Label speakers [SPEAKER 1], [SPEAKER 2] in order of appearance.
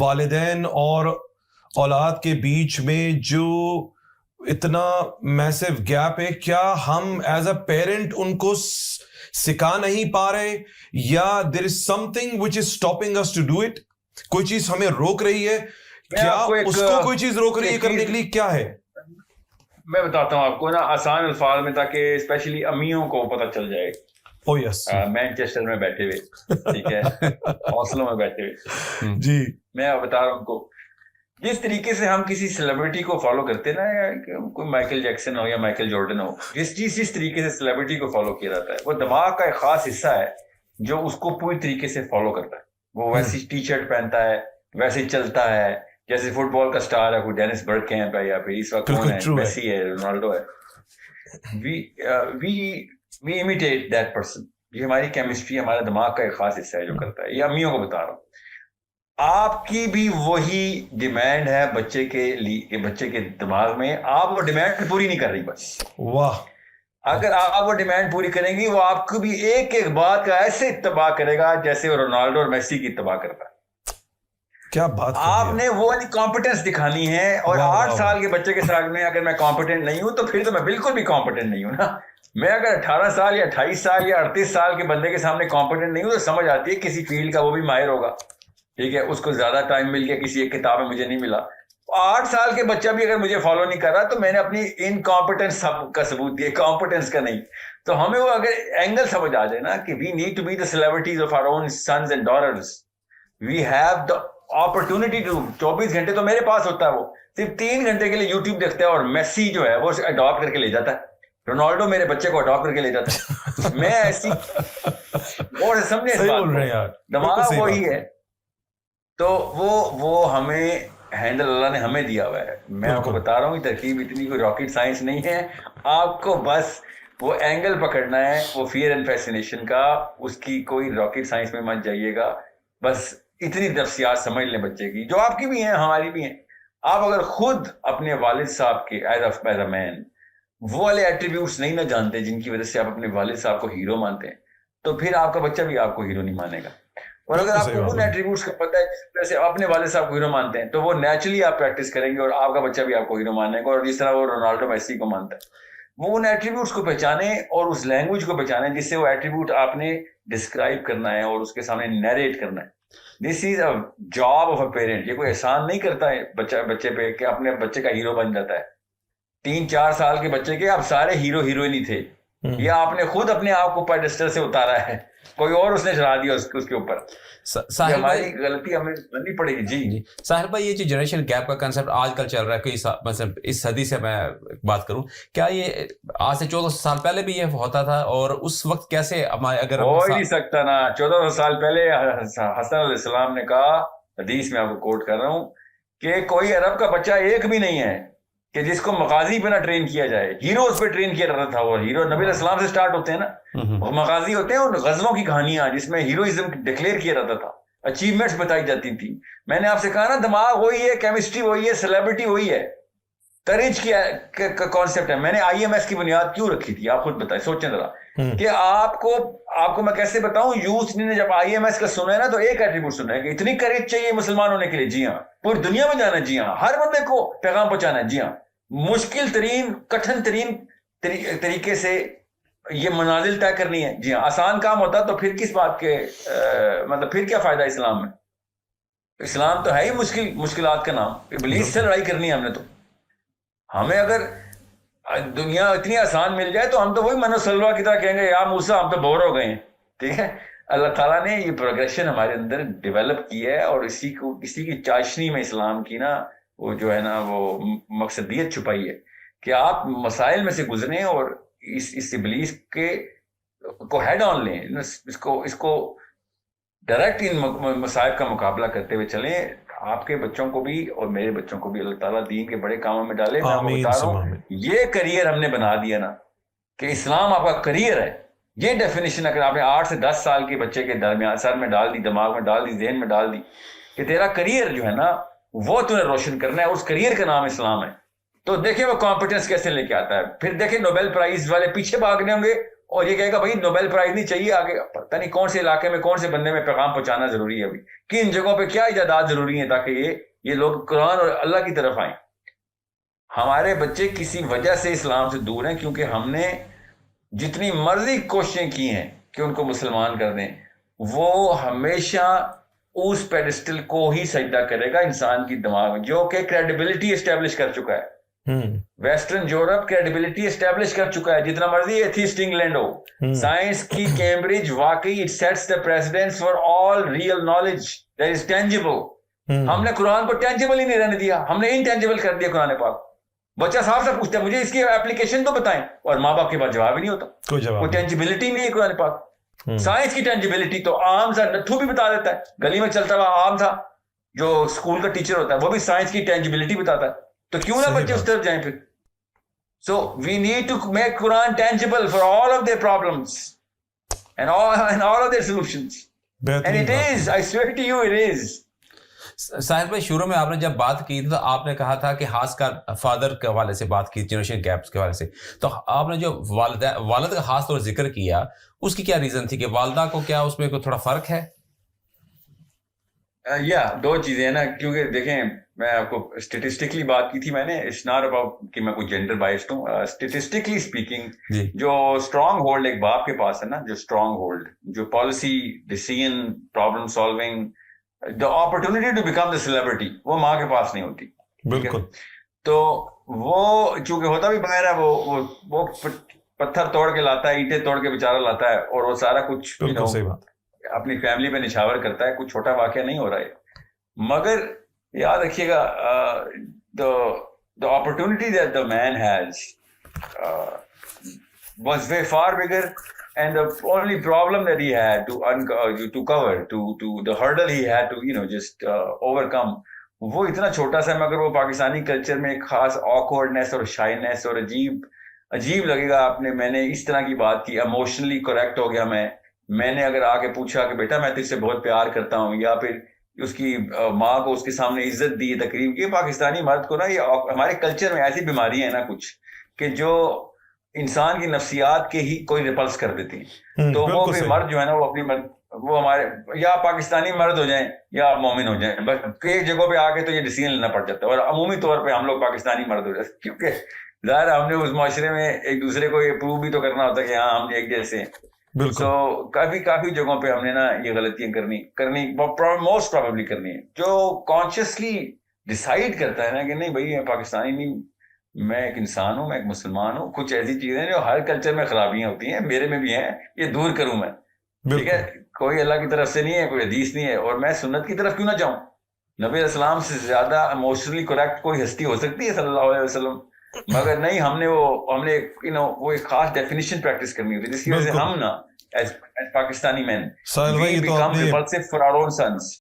[SPEAKER 1] والدین اور اولاد کے بیچ میں جو اتنا میسو گیپ ہے, کیا ہم ایز اے پیرنٹ ان کو سکھا نہیں پا رہے, یا there is something which is stopping us to do it? کوئی چیز ہمیں روک رہی ہے کیا؟ اس کو کوئی چیز روک رہی ہے کرنے کے لیے, کیا ہے؟
[SPEAKER 2] میں بتاتا ہوں آپ کو نا آسان الفاظ میں, تاکہ اسپیشلی امیوں کو پتہ چل جائے.
[SPEAKER 1] او یس,
[SPEAKER 2] مینچسٹر میں بیٹھے ہوئے, ٹھیک ہے, ہاسٹلوں میں بیٹھے ہوئے,
[SPEAKER 1] جی
[SPEAKER 2] میں بتا رہا ہوں ان کو, جس طریقے سے ہم کسی سیلیبریٹی کو فالو کرتے ہیں نا, یا کوئی مائیکل جیکسن ہو یا مائیکل جارڈن ہو, جس طریقے سے سیلیبریٹی کو فالو کیا جاتا ہے, وہ دماغ کا ایک خاص حصہ ہے جو اس کو پوری طریقے سے فالو کرتا ہے. وہ ویسی ٹی شرٹ پہنتا ہے, ویسے چلتا ہے, جیسے فٹ بال کا سٹار ہے, کوئی ڈینس برڈ کیمپ ہے, یا پھر اس وقت کون ہے, میسی ہے, رونالڈو ہے. وی امیٹیٹ دیٹ پرسن. یہ ہماری کیمسٹری, ہمارا دماغ کا ایک خاص حصہ ہے جو کرتا ہے. یہ امیوں کو بتا رہا ہوں. آپ کی بھی وہی ڈیمانڈ ہے بچے کے لیے, بچے کے دماغ میں. آپ وہ ڈیمانڈ پوری نہیں کر رہی بس.
[SPEAKER 1] واہ,
[SPEAKER 2] اگر آپ وہ ڈیمانڈ پوری کریں گی, وہ آپ کو بھی ایک ایک بات کا ایسے اتباع کرے گا جیسے وہ رونالڈو اور میسی کی اتباع کرتا ہے.
[SPEAKER 1] کیا بات,
[SPEAKER 2] آپ نے وہ کمپیٹنس دکھانی ہے. اور 8 سال کے بچے کے ساتھ میں اگر میں کمپیٹنٹ نہیں ہوں, تو پھر تو میں بالکل بھی کمپیٹنٹ نہیں ہوں نا. میں اگر 18 سال یا 28 سال یا 38 سال کے بندے کے سامنے کمپیٹنٹ نہیں ہوں, تو سمجھ آتی ہے کسی فیلڈ کا وہ بھی ماہر ہوگا, ٹھیک ہے, اس کو زیادہ ٹائم مل گیا, کسی ایک کتاب میں مجھے نہیں ملا. 8 سال کے بچہ بھی اگر مجھے فالو نہیں کر رہا, تو میں نے اپنی انکمپیٹنس کا ثبوت دیا, کمپیٹنس کا نہیں. تو ہمیں وہ اگر اینگل سمجھ آ جائے نا کہ we need to be the celebrities of our own sons and daughters, we have the opportunity to. 24 گھنٹے تو میرے پاس ہوتا ہے, وہ صرف 3 گھنٹے کے لیے یوٹیوب دیکھتا ہے. اور میسی جو ہے وہ اڈاپٹ کر کے لے جاتا ہے, رونالڈو میرے بچے کو اڈاپٹ کر کے لے جاتا ہے. میں ایسی اور سمجھے اس بات کو, دماغ وہی ہے. تو وہ ہمیں ہینڈل اللہ نے ہمیں دیا ہوا ہے. میں آپ کو بتا رہا ہوں, ترکیب اتنی کوئی راکٹ سائنس نہیں ہے. آپ کو بس وہ اینگل پکڑنا ہے, وہ فیئر اینڈ فیسینیشن کا. اس کی کوئی راکٹ سائنس میں مت جائیے گا. بس اتنی نفسیات سمجھ لیں بچے کی, جو آپ کی بھی ہیں, ہماری بھی ہیں. آپ اگر خود اپنے والد صاحب کے ایز اے مین وہ والے ایٹریبیوٹس نہیں نہ جانتے جن کی وجہ سے آپ اپنے والد صاحب کو ہیرو مانتے ہیں, تو پھر آپ کا بچہ بھی آپ کو ہیرو نہیں مانے گا. اور اگر آپ کو ان ایٹریبیوٹس کا پتہ ہے جس طرح سے آپ اپنے والد صاحب کو ہیرو مانتے ہیں, تو وہ نیچرلی آپ پریکٹس کریں گے, اور آپ کا بچہ بھی آپ کو ہیرو مانے گا. اور جس طرح وہ رونالڈو میسی کو مانتا ہے, وہ ان ایٹریبیوٹس کو پہچانے اور اس لینگویج کو پہچانے جس سے وہ ایٹریبیوٹ آپ نے ڈسکرائب کرنا ہے اور اس کے سامنے نیریٹ کرنا ہے. This is a job of a parent. یہ کوئی احسان نہیں کرتا ہے بچے پہ کہ اپنے بچے کا ہیرو بن جاتا ہے. 3-4 سال کے بچے کے آپ سارے ہیرو ہیروئن ہی تھے, یا آپ نے خود اپنے آپ کو پیڈسٹل سے اتارا ہے, کوئی اور اس نے چڑھا دیا اس کے اوپر. ہماری غلطی ہمیں کرنی پڑے گی. جی
[SPEAKER 3] ساحل بھائی, یہ جو جنریشن گیپ کا کنسپٹ آج کل چل رہا ہے, کوئی مثلا اس صدی سے میں بات کروں, کیا یہ آج سے 1400 سال پہلے بھی یہ ہوتا تھا؟ اور اس وقت کیسے اگر
[SPEAKER 2] ہو ہی نہیں سکتا نا. 1400 سال پہلے حسن علیہ السلام نے کہا, حدیث میں آپ کو کوٹ کر رہا ہوں, کہ کوئی عرب کا بچہ ایک بھی نہیں ہے کہ جس کو مغازی پہ نہ ٹرین کیا جائے. ہیروز پہ ٹرین کیا جاتا تھا. وہ ہیرو نبی علیہ السلام سے سٹارٹ ہوتے ہیں نا, وہ مغازی ہوتے ہیں ان غزووں کی کہانیاں جس میں ہیروئزم ڈکلیئر کیا جاتا تھا, اچیومنٹس بتائی جاتی تھی. میں نے آپ سے کہا نا, دماغ وہی ہے, کیمسٹری وہی ہے, سیلیبریٹی وہی ہے, کریج کی کانسیپٹ ہے. میں نے IMS کی بنیاد کیوں رکھی تھی, آپ خود بتائیں, سوچیں ذرا کہ آپ کو میں کیسے بتاؤں. یوتھ نے جب IMS کا سنا ہے نا, تو ایک ایٹریبیوٹ سنا ہے کہ اتنی کریج چاہیے مسلمان ہونے کے لیے. جی ہاں, پوری دنیا میں جانا ہے. جی ہاں, ہر بندے کو پیغام پہنچانا ہے. جی ہاں, مشکل ترین کٹھن ترین طریقے سے یہ منازل طے کرنی ہے. جی ہاں, آسان کام ہوتا تو پھر کس بات کے مطلب پھر کیا فائدہ اسلام میں. اسلام تو ہے ہی مشکلات کا نام. ابلیس سے لڑائی کرنی ہے ہم نے. تو ہمیں اگر دنیا اتنی آسان مل جائے, تو ہم تو وہی منو سلوا کی طرح کہیں گے, یا موسیٰ ہم تو بور ہو گئے ہیں. ٹھیک ہے, اللہ تعالیٰ نے یہ پروگریشن ہمارے اندر ڈیولپ کی ہے, اور اسی کی چاشنی میں اسلام کی نا وہ جو ہے نا وہ مقصدیت چھپائی ہے کہ آپ مسائل میں سے گزریں اور اس ابلیس کو ہیڈ آن لیں, اس کو ڈائریکٹ ان مصائب کا مقابلہ کرتے ہوئے چلیں. آپ کے بچوں کو بھی اور میرے بچوں کو بھی اللہ تعالیٰ دین کے بڑے کاموں میں ڈالے. میں بتا رہا ہوں, یہ کریئر ہم نے بنا دیا نا کہ اسلام آپ کا کریئر ہے. یہ ڈیفینیشن اگر آپ نے 8 سے 10 سال کے بچے کے درمیان سر میں ڈال دی, دماغ میں ڈال دی, ذہن میں ڈال دی کہ تیرا کریئر جو ہے نا وہ تمہیں روشن کرنا ہے, اس کریئر کا نام اسلام ہے, تو دیکھیں وہ کمپیٹنس کیسے لے کے آتا ہے. پھر دیکھیں نوبیل پرائز والے پیچھے بھاگ رہے ہوں گے, اور یہ کہے گا بھائی نوبیل پرائز نہیں چاہیے آگے، پتہ نہیں کون سے علاقے میں کون سے بندے میں پیغام پہنچانا ضروری ہے، ابھی کن جگہوں پہ کیا ایجادات ضروری ہیں تاکہ یہ لوگ قرآن اور اللہ کی طرف آئیں. ہمارے بچے کسی وجہ سے اسلام سے دور ہیں کیونکہ ہم نے جتنی مرضی کوششیں کی ہیں کہ ان کو مسلمان کر دیں، وہ ہمیشہ اس پیڈسٹل کو ہی سجدہ کرے گا انسان کی دماغ میں، جو کہ کریڈیبلٹی اسٹیبلش کر چکا ہے. ویسٹرن یورپ کریڈیبلٹی اسٹیبلش کر چکا ہے، جتنا مرضی ایتھیسٹ انگلینڈ ہو. سائنس کی کیمبرج واقعی it sets the precedence for all real knowledge that is tangible. ہم نے قرآن کو ٹینجیبل ہی نہیں رہنے دیا، ہم نے انٹینجیبل کر دیا قرآن پاک. بچہ صاحب سے پوچھتا ہے مجھے اس کی اپلیکیشن تو بتائیں، اور ماں باپ کے پاس جواب ہی نہیں ہوتا، کوئی ٹینجیبلٹی نہیں ہے قرآن پاک. سائنس کی ٹینجیبلٹی تو عام سا نتھو بھی بتا دیتا ہے، گلی میں چلتا ہوا عام تھا جو اسکول کا ٹیچر ہوتا ہے وہ بھی سائنس کی ٹینجیبلٹی بتاتا ہے. تو کیوں نہ بچے اس طرف جائیں پھر. So we need to make قرآن tangible for all of their problems and all of their solutions. And it is, I swear to you it is.
[SPEAKER 3] Sahil بھائی شروع میں آپ نے جب بات کی تو آپ نے کہا تھا کہ خاص کر فادر کے حوالے سے بات کی، جنریشن گیپس کے حوالے سے، تو آپ نے جو والد کا خاص طور ذکر کیا اس کی کیا ریزن تھی کہ والدہ کو کیا اس میں کوئی تھوڑا فرق ہے؟
[SPEAKER 2] دو چیزیں ہیں نا، کیونکہ دیکھیں میں آپ کو اسٹیٹسٹکلی بات کی تھی میں نے، اٹس ناٹ اباؤٹ کہ میں کوئی جینڈر بائسڈ ہوں. اسٹیٹسٹکلی اسپیکنگ جو اسٹرانگ ہولڈ ایک باپ کے پاس ہے نا، جو اسٹرانگ ہولڈ، جو policy decision problem solving, the opportunity to become the celebrity، وہ ماں کے پاس نہیں ہوتی.
[SPEAKER 1] بالکل.
[SPEAKER 2] تو وہ چونکہ ہوتا بھی باہر ہے، وہ پتھر توڑ کے لاتا ہے، اینٹیں توڑ کے بیچارہ لاتا ہے، اور وہ سارا کچھ اپنی فیملی پہ نچھاور کرتا ہے. کوئی چھوٹا واقعہ نہیں ہو رہا ہے. مگر یاد رکھیے گا the opportunity that the man has was way far bigger. And the only problem that he had to cover, to the hurdle he had to just overcome، وہ اتنا چھوٹا سا، مگر وہ پاکستانی کلچر میں ایک خاص awkwardness اور shyness اور عجیب لگے گا آپ نے. میں نے اس طرح کی بات کی، ایموشنلی کریکٹ ہو گیا میں نے اگر آ کے پوچھا کہ بیٹا میں تجھ سے بہت پیار کرتا ہوں، یا پھر اس کی ماں کو اس کے سامنے عزت دی تقریب. یہ پاکستانی مرد کو نا، یہ ہمارے کلچر میں ایسی بیماریاں ہیں نا کچھ، کہ جو انسان کی نفسیات کے ہی کوئی ریپلس کر دیتی ہیں. تو وہ بھی مرد جو ہے نا، وہ اپنی وہ ہمارے یا پاکستانی مرد ہو جائیں یا مومن ہو جائیں، بس ایک جگہ پہ آ کے تو یہ ڈیسیژن لینا پڑ جاتا ہے. اور عمومی طور پہ ہم لوگ پاکستانی مرد ہو جاتے ہیں، کیونکہ ظاہر ہم نے اس معاشرے میں ایک دوسرے کو یہ پروو بھی تو کرنا ہوتا ہے کہ ہاں ہم ایک جیسے ہیں. سو کافی جگہوں پہ ہم نے نا یہ غلطیاں کرنی موسٹ پروبیبلی کرنی ہے. جو کانشیسلی ڈیسائیڈ کرتا ہے نا کہ نہیں بھائی میں پاکستانی نہیں، میں ایک انسان ہوں، میں ایک مسلمان ہوں. کچھ ایسی چیزیں جو ہر کلچر میں خرابیاں ہوتی ہیں، میرے میں بھی ہیں، یہ دور کروں میں. ٹھیک ہے، کوئی اللہ کی طرف سے نہیں ہے، کوئی حدیث نہیں ہے، اور میں سنت کی طرف کیوں نہ جاؤں. نبی علیہ السلام سے زیادہ ایموشنلی کریکٹ کوئی ہستی ہو سکتی ہے صلی اللہ علیہ وسلم، مگر نہیں، ہم نے وہ ایک خاص ڈیفینیشن پریکٹس کرنی ہوتی ہے، جس کی وجہ سے ہم نا as Pakistani men we become repulsive for our own sons.